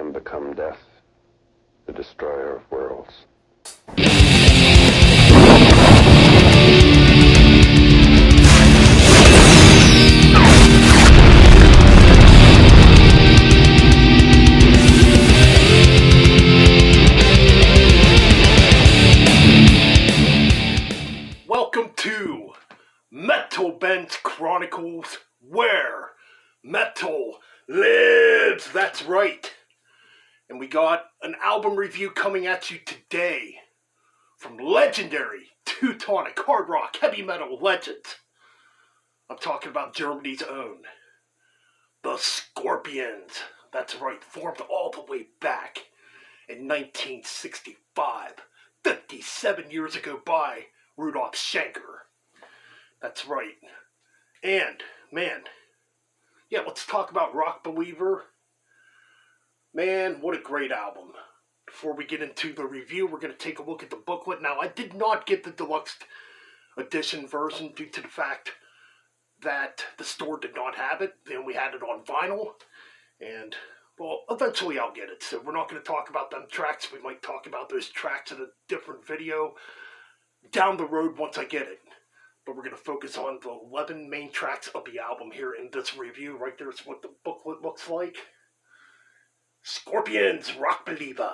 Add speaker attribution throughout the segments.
Speaker 1: them become death, the destroyer of worlds.
Speaker 2: Welcome to Metal Band's Chronicles, where metal lives. That's right. And we got an album review coming at you today from legendary Teutonic hard rock heavy metal legends. I'm talking about Germany's own, the Scorpions. That's right, formed all the way back in 1965, 57 years ago by Rudolf Schenker. That's right. And, man, yeah, let's talk about Rock Believer. Man, what a great album. Before we get into the review, we're going to take a look at the booklet. Now, I did not get the deluxe edition version due to the fact that the store did not have it. Then we had it on vinyl. And, well, eventually I'll get it. So we're not going to talk about them tracks. We might talk about those tracks in a different video down the road once I get it. But we're going to focus on the 11 main tracks of the album here in this review. Right there is what the booklet looks like. Scorpions, Rock Believer.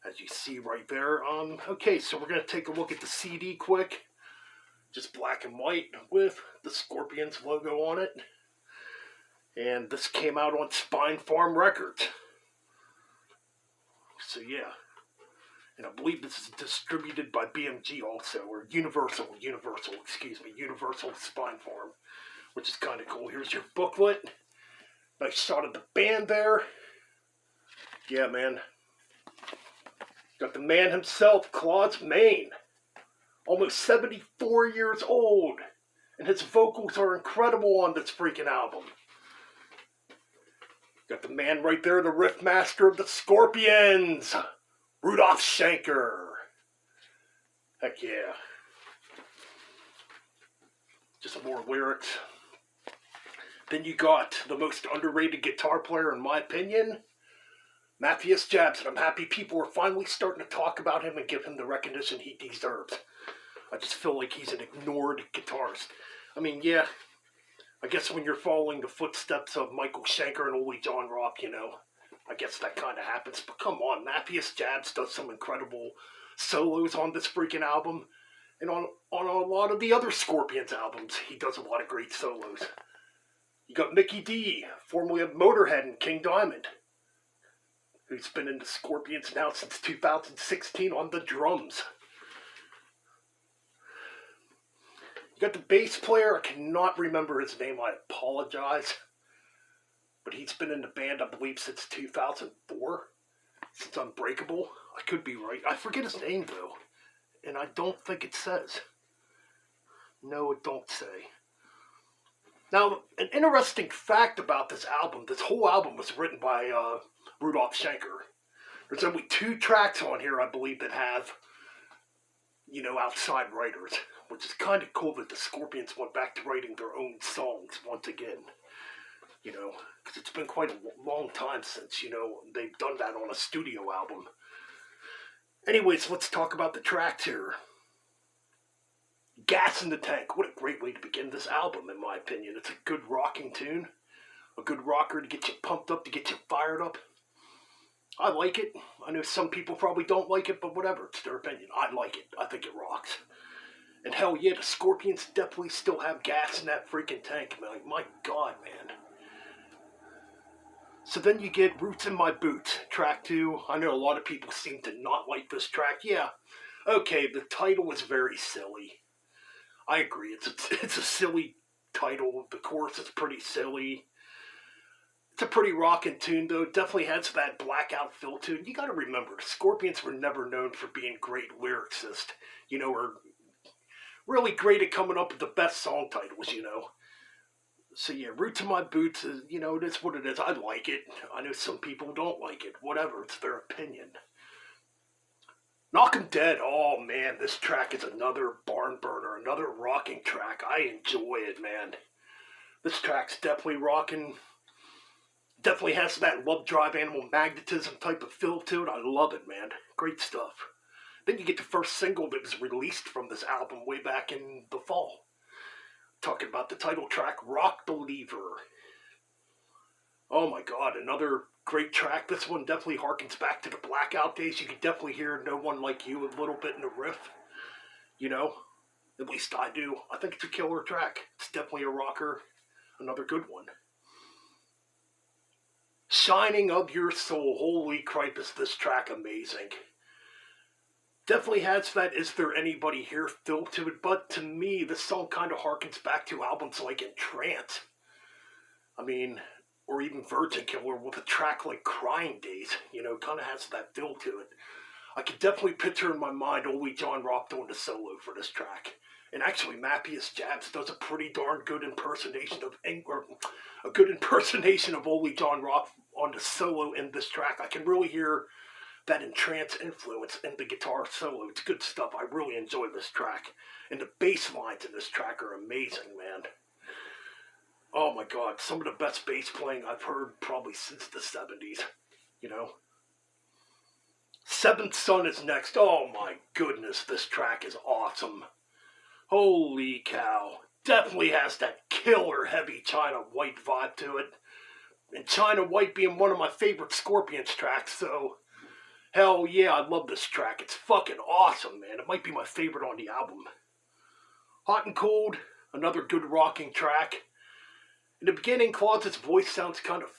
Speaker 2: As you see right there. Okay, so we're going to take a look at the CD quick. Just black and white with the Scorpions logo on it. And this came out on Spinefarm Records. So yeah. And I believe this is distributed by BMG also, or Universal Spinefarm, which is kind of cool. Here's your booklet. Nice shot of the band there. Yeah, man. Got the man himself, Claude's Maine. Almost 74 years old. And his vocals are incredible on this freaking album. Got the man right there, the riff master of the Scorpions, Rudolf Schenker. Heck yeah. Just more lyrics. Then you got the most underrated guitar player, in my opinion, Matthias Jabson. I'm happy people are finally starting to talk about him and give him the recognition he deserves. I just feel like he's an ignored guitarist. I mean, yeah, I guess when you're following the footsteps of Michael Schenker and Ole John Rock, you know, I guess that kind of happens. But come on, Matthias Jabs does some incredible solos on this freaking album. And on a lot of the other Scorpions albums, he does a lot of great solos. You got Mickey D, formerly of Motorhead and King Diamond, who's been in the Scorpions now since 2016 on the drums. You got the bass player, I cannot remember his name, I apologize. But he's been in the band, I believe, since 2004, since Unbreakable. I could be right. I forget his name, though. And I don't think it says. No, it don't say. Now, an interesting fact about this album, this whole album was written by Rudolf Schenker. There's only 2 tracks on here, I believe, that have, you know, outside writers, which is kind of cool that the Scorpions went back to writing their own songs once again. You know, because it's been quite a long time since, you know, they've done that on a studio album. Anyways, let's talk about the tracks here. Gas in the Tank. What a great way to begin this album, in my opinion. It's a good rocking tune. A good rocker to get you pumped up, to get you fired up. I like it. I know some people probably don't like it, but whatever. It's their opinion. I like it. I think it rocks. And hell yeah, the Scorpions definitely still have gas in that freaking tank. Like, my God, man. So then you get Roots in My Boots, track 2. I know a lot of people seem to not like this track. Yeah, okay, the title is very silly. I agree, it's a silly title. The chorus is pretty silly. It's a pretty rockin' tune, though. It definitely has that blackout fill to it. You gotta remember, the Scorpions were never known for being great lyricists, you know, or really great at coming up with the best song titles, you know. So yeah, Roots in My Boots is, you know, it is what it is. I like it. I know some people don't like it. Whatever, it's their opinion. Knock 'em Dead. Oh man, this track is another barn burner, another rocking track. I enjoy it, man. This track's definitely rocking. Definitely has that Love Drive Animal Magnetism type of feel to it. I love it, man. Great stuff. Then you get the first single that was released from this album way back in the fall. Talking about the title track, Rock Believer. Oh my god, another great track. This one definitely harkens back to the Blackout days. You can definitely hear No One Like You a little bit in the riff. You know, at least I do. I think it's a killer track. It's definitely a rocker. Another good one. Shining of Your Soul. Holy cripe, is this track amazing. Definitely has that Is There Anybody Here feel to it, but to me, this song kind of harkens back to albums like In Trance. I mean, or even Virgin Killer with a track like Crying Days, you know, kind of has that feel to it. I could definitely picture in my mind Ole John Rock doing the solo for this track. And actually, Mappius Jabs does a pretty darn good impersonation of Ole John Rock on the solo in this track. I can really hear that In Trance influence in the guitar solo. It's good stuff. I really enjoy this track. And the bass lines in this track are amazing, man. Oh my god, some of the best bass playing I've heard probably since the 70s, you know. Seventh Son is next. Oh my goodness, this track is awesome. Holy cow. Definitely has that killer heavy China White vibe to it. And China White being one of my favorite Scorpions tracks, so hell yeah, I love this track. It's fucking awesome, man. It might be my favorite on the album. Hot and Cold, another good rocking track. In the beginning, Claus's voice sounds kind of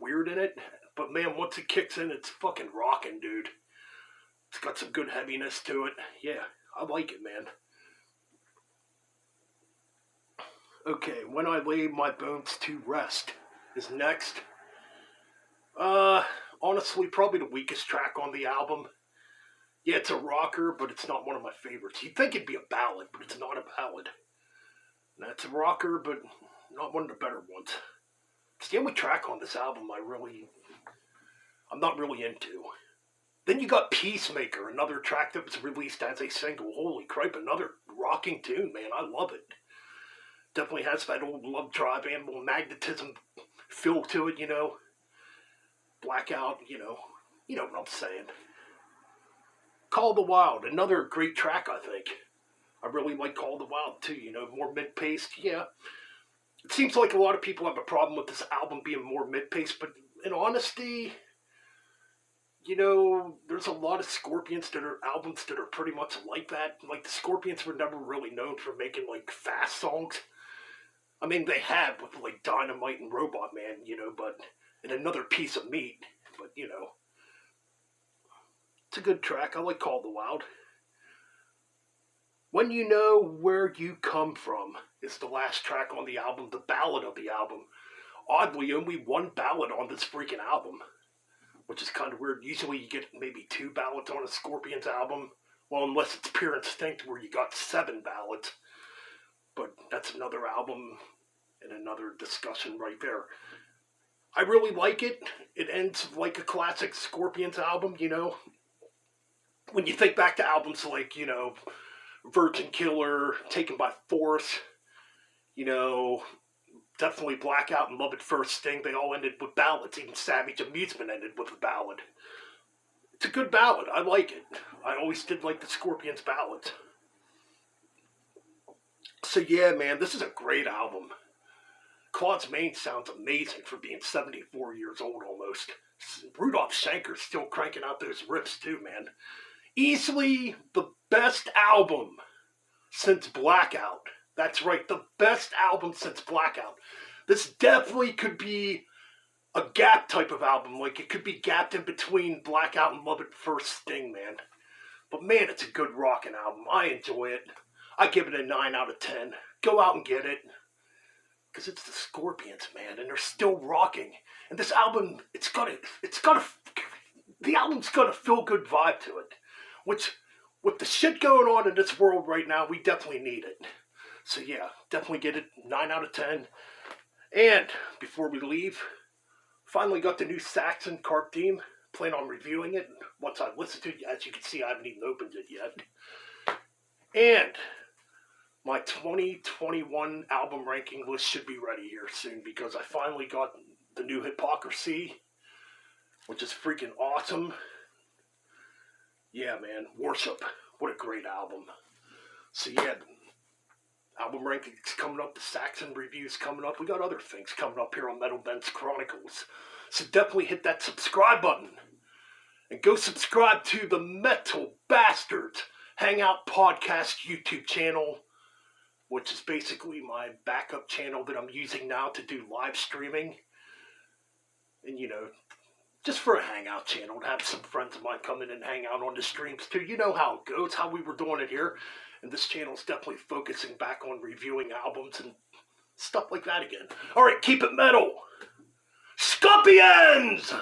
Speaker 2: weird in it, but man, once it kicks in, it's fucking rocking, dude. It's got some good heaviness to it. Yeah, I like it, man. Okay, When I Lay My Bones to Rest is next. Honestly, probably the weakest track on the album. Yeah, it's a rocker, but it's not one of my favorites. You'd think it'd be a ballad, but it's not a ballad. That's a rocker, but not one of the better ones. It's the only track on this album I'm not really into. Then you got Peacemaker, another track that was released as a single. Holy cripe, another rocking tune, man. I love it. Definitely has that old Love Drive Animal Magnetism feel to it, you know. Blackout, you know what I'm saying. Call the Wild, another great track, I think. I really like Call the Wild too, you know, more mid-paced, yeah. It seems like a lot of people have a problem with this album being more mid-paced, but in honesty, you know, there's a lot of Scorpions that are albums that are pretty much like that. Like, the Scorpions were never really known for making, like, fast songs. I mean, they have with, like, Dynamite and Robot Man, you know, but, and Another Piece of Meat, but, you know, it's a good track. I like Call the Wild. When You Know Where You Come From is the last track on the album, the ballad of the album. Oddly, only one ballad on this freaking album, which is kind of weird. Usually you get maybe 2 ballads on a Scorpions album. Well, unless it's Pure Instinct where you got 7 ballads. But that's another album and another discussion right there. I really like it. It ends like a classic Scorpions album, you know. When you think back to albums like, you know, Virgin Killer, Taken by Force, you know, definitely Blackout and Love at First Sting, they all ended with ballads. Even Savage Amusement ended with a ballad. It's a good ballad. I like it. I always did like the Scorpions ballads. So yeah, man, this is a great album. Claude's Main sounds amazing for being 74 years old almost. Rudolph Schenker's still cranking out those riffs too, man. Easily the best album since Blackout. That's right, the best album since Blackout. This definitely could be a gap type of album. Like, it could be gapped in between Blackout and Love at First Sting, man. But man, it's a good rockin' album. I enjoy it. I give it a 9 out of 10. Go out and get it. Because it's the Scorpions, man, and they're still rocking. And this album, the album's got a feel-good vibe to it. Which, with the shit going on in this world right now, we definitely need it. So yeah, definitely get it, 9 out of 10. And, before we leave, finally got the new Saxon Carp theme. Plan on reviewing it once I listen to it. As you can see, I haven't even opened it yet. And my 2021 album ranking list should be ready here soon, because I finally got the new Hypocrisy, which is freaking awesome. Yeah, man, Worship. What a great album. So yeah, album rankings coming up, the Saxon reviews coming up. We got other things coming up here on Metal Ben's Chronicles. So definitely hit that subscribe button. And go subscribe to the Metal Bastards Hangout Podcast YouTube channel, which is basically my backup channel that I'm using now to do live streaming. And, just for a hangout channel, to have some friends of mine come in and hang out on the streams too. You know how it goes, how we were doing it here. And this channel is definitely focusing back on reviewing albums and stuff like that again. All right, keep it metal. Scorpions!